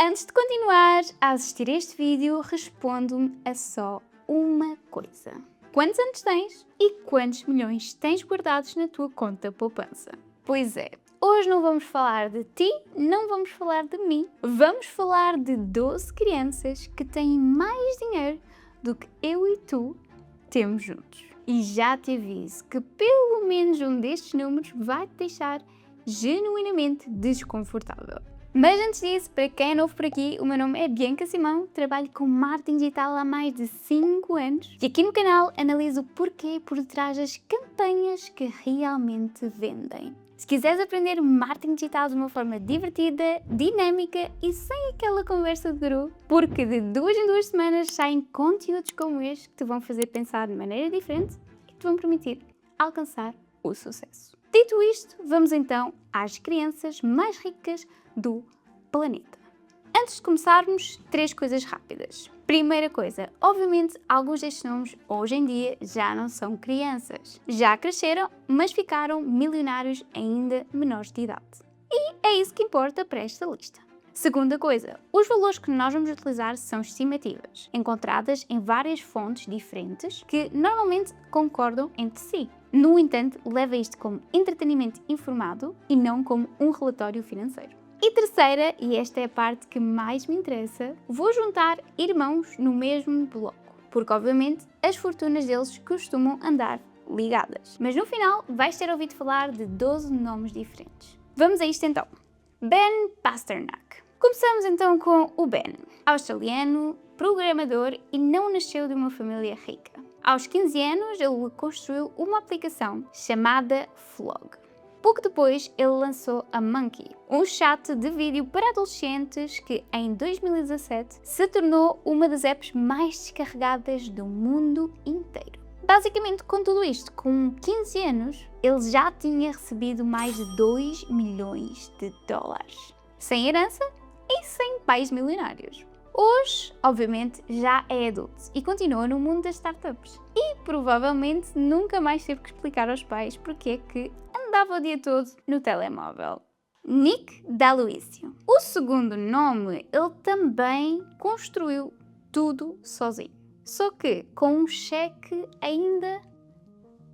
Antes de continuar a assistir este vídeo, respondo-me a só uma coisa. Quantos anos tens e quantos milhões tens guardados na tua conta poupança? Pois é, hoje não vamos falar de ti, não vamos falar de mim. Vamos falar de 12 crianças que têm mais dinheiro do que eu e tu temos juntos. E já te aviso que pelo menos um destes números vai te deixar genuinamente desconfortável. Mas antes disso, para quem é novo por aqui, o meu nome é Bianca Simão, trabalho com marketing digital há mais de 5 anos e aqui no canal analiso o porquê por detrás das campanhas que realmente vendem. Se quiseres aprender marketing digital de uma forma divertida, dinâmica e sem aquela conversa de guru, porque de 2 em 2 semanas saem conteúdos como este que te vão fazer pensar de maneira diferente e te vão permitir alcançar o sucesso. Dito isto, vamos então às crianças mais ricas do planeta. Antes de começarmos, 3 coisas rápidas. Primeira coisa, obviamente alguns destes nomes hoje em dia já não são crianças. Já cresceram, mas ficaram milionários ainda menores de idade. E é isso que importa para esta lista. Segunda coisa, os valores que nós vamos utilizar são estimativas, encontradas em várias fontes diferentes que normalmente concordam entre si. No entanto, leva isto como entretenimento informado e não como um relatório financeiro. E terceira, e esta é a parte que mais me interessa, vou juntar irmãos no mesmo bloco, porque obviamente as fortunas deles costumam andar ligadas. Mas no final vais ter ouvido falar de 12 nomes diferentes. Vamos a isto então. Ben Pasternak. Começamos então com o Ben, australiano, programador e não nasceu de uma família rica. Aos 15 anos ele construiu uma aplicação chamada Flog. Pouco depois, ele lançou a Monkey, um chat de vídeo para adolescentes que, em 2017, se tornou uma das apps mais descarregadas do mundo inteiro. Basicamente, com tudo isto, com 15 anos, ele já tinha recebido mais de 2 milhões de dólares, sem herança e sem pais milionários. Hoje, obviamente, já é adulto e continua no mundo das startups. E provavelmente nunca mais teve que explicar aos pais porque é que andava o dia todo no telemóvel. Nick D'Aloisio. O segundo nome, ele também construiu tudo sozinho. Só que com um cheque ainda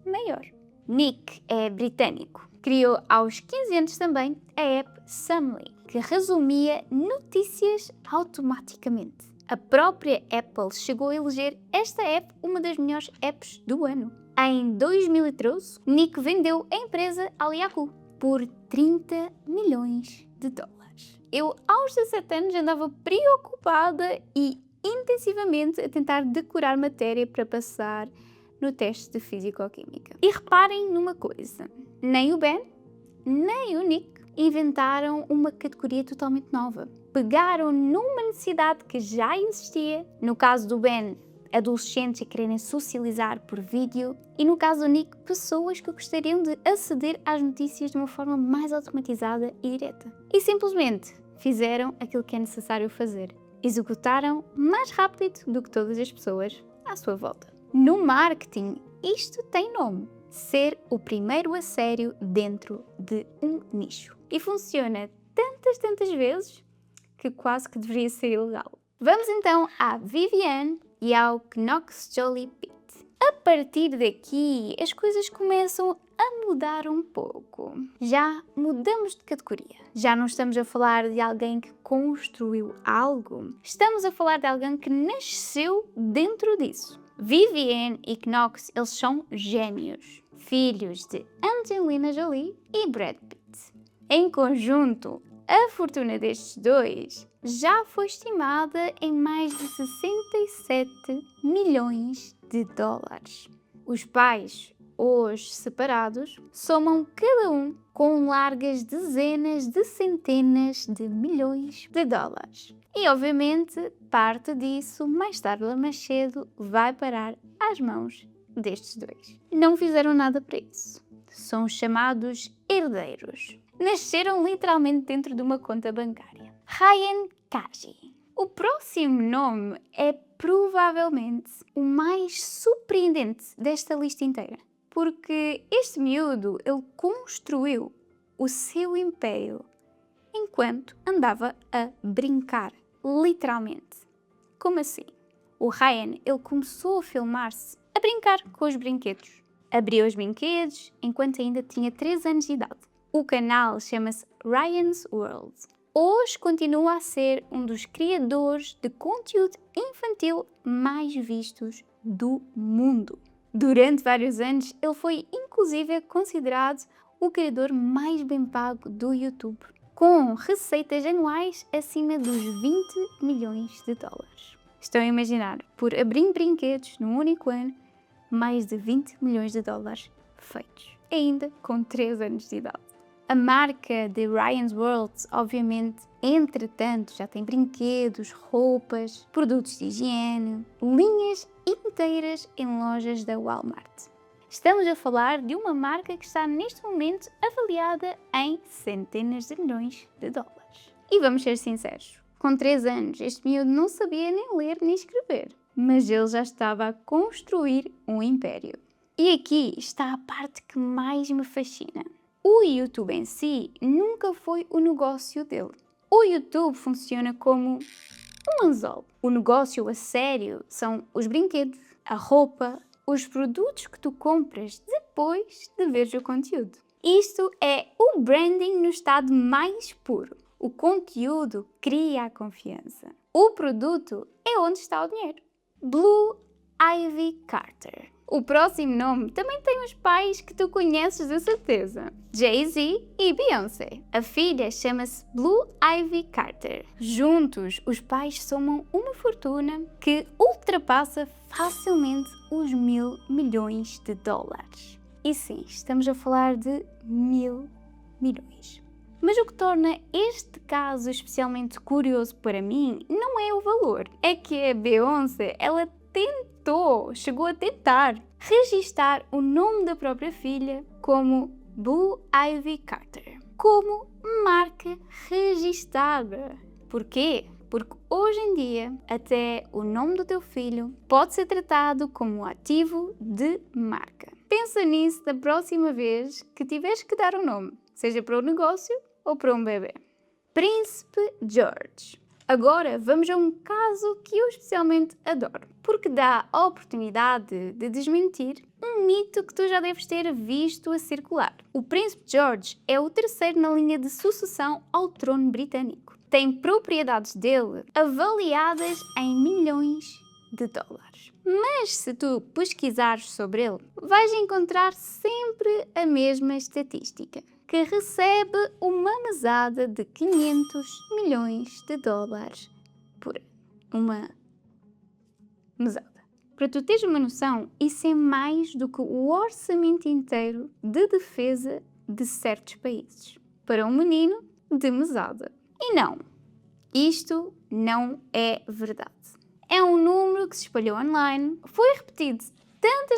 maior. Nick é britânico. Criou aos 15 anos também a app Summly, que resumia notícias automaticamente. A própria Apple chegou a eleger esta app uma das melhores apps do ano. Em 2013, Nick vendeu a empresa ao Yahoo por 30 milhões de dólares. Eu, aos 17 anos, andava preocupada e intensivamente a tentar decorar matéria para passar no teste de Físico-Química. E reparem numa coisa, nem o Ben, nem o Nick inventaram uma categoria totalmente nova. Pegaram numa necessidade que já existia, no caso do Ben, adolescentes a quererem socializar por vídeo, e no caso do Nick, pessoas que gostariam de aceder às notícias de uma forma mais automatizada e direta. E simplesmente fizeram aquilo que é necessário fazer. Executaram mais rápido do que todas as pessoas à sua volta. No marketing, isto tem nome: ser o primeiro a sério dentro de um nicho. E funciona tantas vezes que quase que deveria ser ilegal. Vamos então à Vivienne e ao Knox Jolie Pitt. A partir daqui, as coisas começam a mudar um pouco. Já mudamos de categoria. Já não estamos a falar de alguém que construiu algo. Estamos a falar de alguém que nasceu dentro disso. Vivienne e Knox, eles são gêmeos, filhos de Angelina Jolie e Brad Pitt. Em conjunto, a fortuna destes dois já foi estimada em mais de 67 milhões de dólares. Os pais, hoje separados, somam cada um com largas dezenas de centenas de milhões de dólares. E, obviamente, parte disso, mais tarde ou mais cedo, vai parar às mãos destes dois. Não fizeram nada para isso. São chamados herdeiros. Nasceram literalmente dentro de uma conta bancária. Ryan Kaji. O próximo nome é provavelmente o mais surpreendente desta lista inteira, porque este miúdo, ele construiu o seu império enquanto andava a brincar literalmente. Como assim? O Ryan, ele começou a filmar-se a brincar com os brinquedos. Abriu os brinquedos enquanto ainda tinha 3 anos de idade. O canal chama-se Ryan's World. Hoje continua a ser um dos criadores de conteúdo infantil mais vistos do mundo. Durante vários anos, ele foi inclusive considerado o criador mais bem pago do YouTube, com receitas anuais acima dos 20 milhões de dólares. Estão a imaginar, por abrir brinquedos num único ano, mais de 20 milhões de dólares feitos, ainda com 3 anos de idade. A marca de Ryan's World, obviamente, entretanto, já tem brinquedos, roupas, produtos de higiene, linhas inteiras em lojas da Walmart. Estamos a falar de uma marca que está neste momento avaliada em centenas de milhões de dólares. E vamos ser sinceros, com 3 anos este miúdo não sabia nem ler nem escrever, mas ele já estava a construir um império. E aqui está a parte que mais me fascina. O YouTube em si nunca foi o negócio dele. O YouTube funciona como um anzol. O negócio a sério são os brinquedos, a roupa, os produtos que tu compras depois de veres o conteúdo. Isto é o branding no estado mais puro. O conteúdo cria a confiança. O produto é onde está o dinheiro. Blue Ivy Carter. O próximo nome também tem os pais que tu conheces de certeza. Jay-Z e Beyoncé. A filha chama-se Blue Ivy Carter. Juntos, os pais somam uma fortuna que ultrapassa facilmente os 1.000 milhões de dólares. E sim, estamos a falar de 1.000 milhões. Mas o que torna este caso especialmente curioso para mim não é o valor. É que a Beyoncé, ela chegou a tentar registar o nome da própria filha como Blue Ivy Carter, como marca registada. Porquê? Porque hoje em dia, até o nome do teu filho pode ser tratado como ativo de marca. Pensa nisso da próxima vez que tiveres que dar um nome, seja para um negócio ou para um bebê. Príncipe George. Agora vamos a um caso que eu especialmente adoro, porque dá a oportunidade de desmentir um mito que tu já deves ter visto a circular. O Príncipe George é o terceiro na linha de sucessão ao trono britânico. Tem propriedades dele avaliadas em milhões de dólares. Mas se tu pesquisares sobre ele, vais encontrar sempre a mesma estatística, que recebe uma mesada de 500 milhões de dólares por ano. Uma mesada. Para tu teres uma noção, isso é mais do que o orçamento inteiro de defesa de certos países. Para um menino de mesada. E não, isto não é verdade. É um número que se espalhou online, foi repetido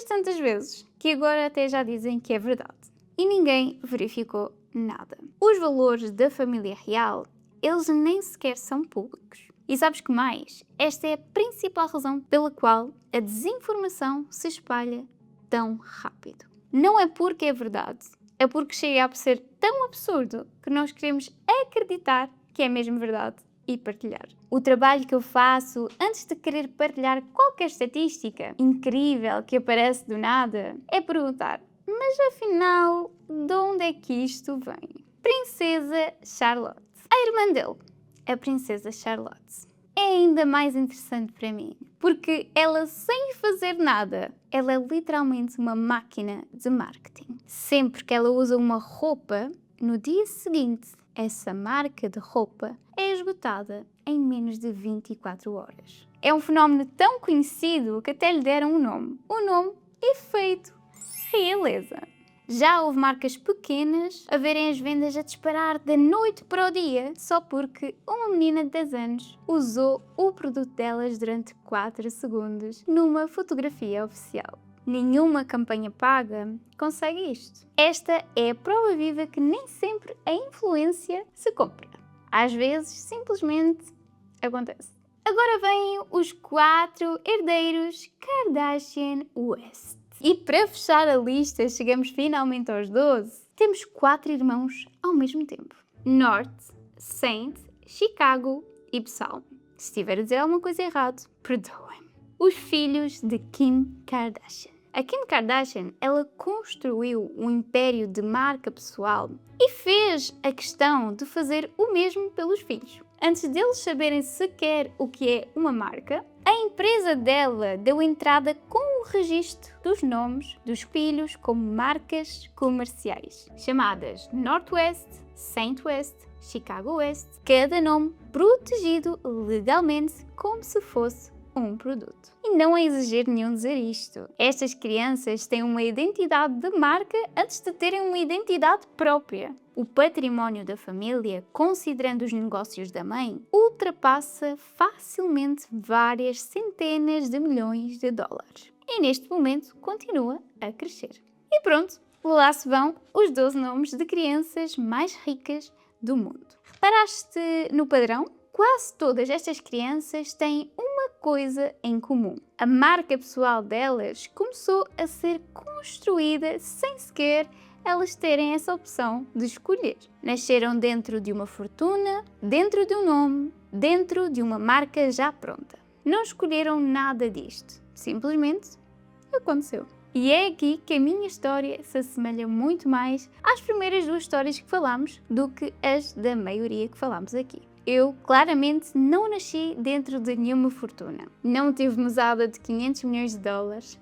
tantas vezes, que agora até já dizem que é verdade. E ninguém verificou nada. Os valores da família real, eles nem sequer são públicos. E sabes que mais? Esta é a principal razão pela qual a desinformação se espalha tão rápido. Não é porque é verdade, é porque chega a ser tão absurdo que nós queremos acreditar que é mesmo verdade e partilhar. O trabalho que eu faço antes de querer partilhar qualquer estatística incrível que aparece do nada é perguntar: mas afinal, de onde é que isto vem? Princesa Charlotte. A irmã dele, a Princesa Charlotte, é ainda mais interessante para mim, porque ela, sem fazer nada, ela é literalmente uma máquina de marketing. Sempre que ela usa uma roupa, no dia seguinte, essa marca de roupa é esgotada em menos de 24 horas. É um fenómeno tão conhecido que até lhe deram um nome. O nome: efeito realeza. Já houve marcas pequenas a verem as vendas a disparar da noite para o dia só porque uma menina de 10 anos usou o produto delas durante 4 segundos numa fotografia oficial. Nenhuma campanha paga consegue isto. Esta é a prova viva que nem sempre a influência se compra. Às vezes, simplesmente acontece. Agora vêm os 4 herdeiros Kardashian West. E para fechar a lista, chegamos finalmente aos 12. Temos 4 irmãos ao mesmo tempo: North, Saint, Chicago e Psalm. Se estiver a dizer alguma coisa errada, perdoem-me. Os filhos de Kim Kardashian. A Kim Kardashian, ela construiu um império de marca pessoal e fez a questão de fazer o mesmo pelos filhos. Antes deles saberem sequer o que é uma marca, a empresa dela deu entrada com o registro dos nomes dos filhos como marcas comerciais, chamadas Northwest, Saint West, Chicago West, cada nome protegido legalmente como se fosse um produto. E não é exagero nenhum dizer isto. Estas crianças têm uma identidade de marca antes de terem uma identidade própria. O património da família, considerando os negócios da mãe, ultrapassa facilmente várias centenas de milhões de dólares. E neste momento continua a crescer. E pronto, lá se vão os 12 nomes de crianças mais ricas do mundo. Reparaste no padrão? Quase todas estas crianças têm uma coisa em comum. A marca pessoal delas começou a ser construída sem sequer elas terem essa opção de escolher. Nasceram dentro de uma fortuna, dentro de um nome, dentro de uma marca já pronta. Não escolheram nada disto. Simplesmente aconteceu. E é aqui que a minha história se assemelha muito mais às primeiras duas histórias que falámos do que as da maioria que falámos aqui. Eu claramente não nasci dentro de nenhuma fortuna. Não tive mesada de 500 milhões de dólares.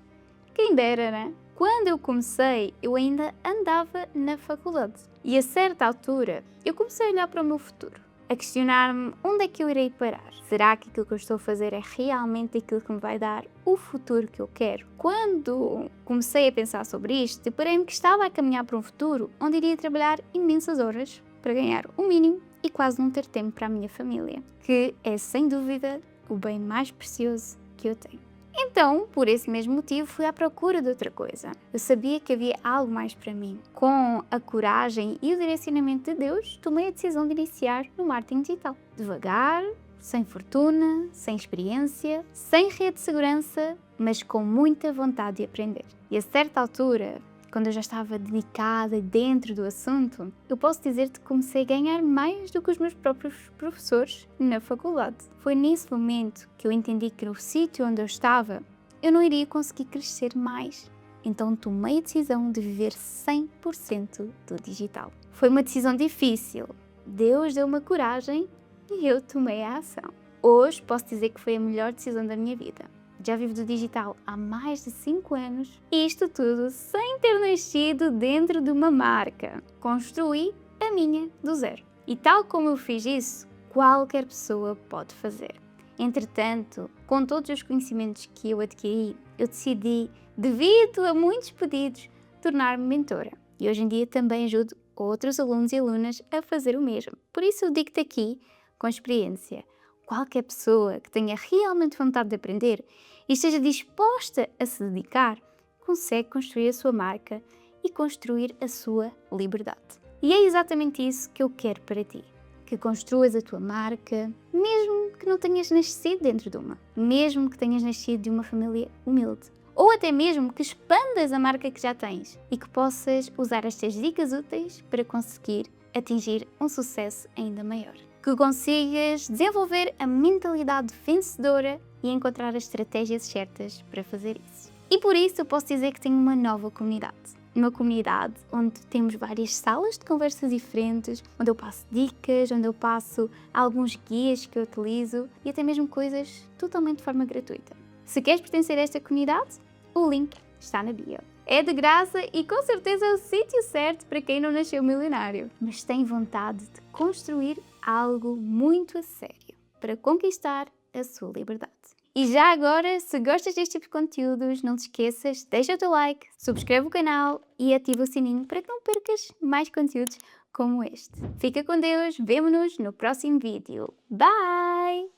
Quem dera, né? Quando eu comecei, eu ainda andava na faculdade. E a certa altura, eu comecei a olhar para o meu futuro. A questionar-me onde é que eu irei parar. Será que aquilo que eu estou a fazer é realmente aquilo que me vai dar o futuro que eu quero? Quando comecei a pensar sobre isto, deparei-me que estava a caminhar para um futuro onde iria trabalhar imensas horas para ganhar o mínimo e quase não ter tempo para a minha família, que é sem dúvida o bem mais precioso que eu tenho. Então, por esse mesmo motivo, fui à procura de outra coisa. Eu sabia que havia algo mais para mim. Com a coragem e o direcionamento de Deus, tomei a decisão de iniciar no marketing digital. Devagar, sem fortuna, sem experiência, sem rede de segurança, mas com muita vontade de aprender. E a certa altura, quando eu já estava dedicada dentro do assunto, eu posso dizer-te que comecei a ganhar mais do que os meus próprios professores na faculdade. Foi nesse momento que eu entendi que no sítio onde eu estava, eu não iria conseguir crescer mais. Então tomei a decisão de viver 100% do digital. Foi uma decisão difícil. Deus deu uma coragem e eu tomei a ação. Hoje posso dizer que foi a melhor decisão da minha vida. Já vivo do digital há mais de 5 anos e isto tudo sem ter nascido dentro de uma marca. Construí a minha do zero. E tal como eu fiz isso, qualquer pessoa pode fazer. Entretanto, com todos os conhecimentos que eu adquiri, eu decidi, devido a muitos pedidos, tornar-me mentora. E hoje em dia também ajudo outros alunos e alunas a fazer o mesmo. Por isso eu digo-te aqui, com experiência, qualquer pessoa que tenha realmente vontade de aprender e esteja disposta a se dedicar, consegue construir a sua marca e construir a sua liberdade. E é exatamente isso que eu quero para ti. Que construas a tua marca, mesmo que não tenhas nascido dentro de uma. Mesmo que tenhas nascido de uma família humilde. Ou até mesmo que expandas a marca que já tens e que possas usar estas dicas úteis para conseguir atingir um sucesso ainda maior. Que consigas desenvolver a mentalidade vencedora e encontrar as estratégias certas para fazer isso. E por isso eu posso dizer que tenho uma nova comunidade. Uma comunidade onde temos várias salas de conversas diferentes, onde eu passo dicas, onde eu passo alguns guias que eu utilizo e até mesmo coisas totalmente de forma gratuita. Se queres pertencer a esta comunidade, o link está na bio. É de graça e com certeza é o sítio certo para quem não nasceu milionário, mas tem vontade de construir algo muito a sério para conquistar a sua liberdade. E já agora, se gostas deste tipo de conteúdos, não te esqueças, deixa o teu like, subscreve o canal e ativa o sininho para que não percas mais conteúdos como este. Fica com Deus, vemo-nos no próximo vídeo. Bye!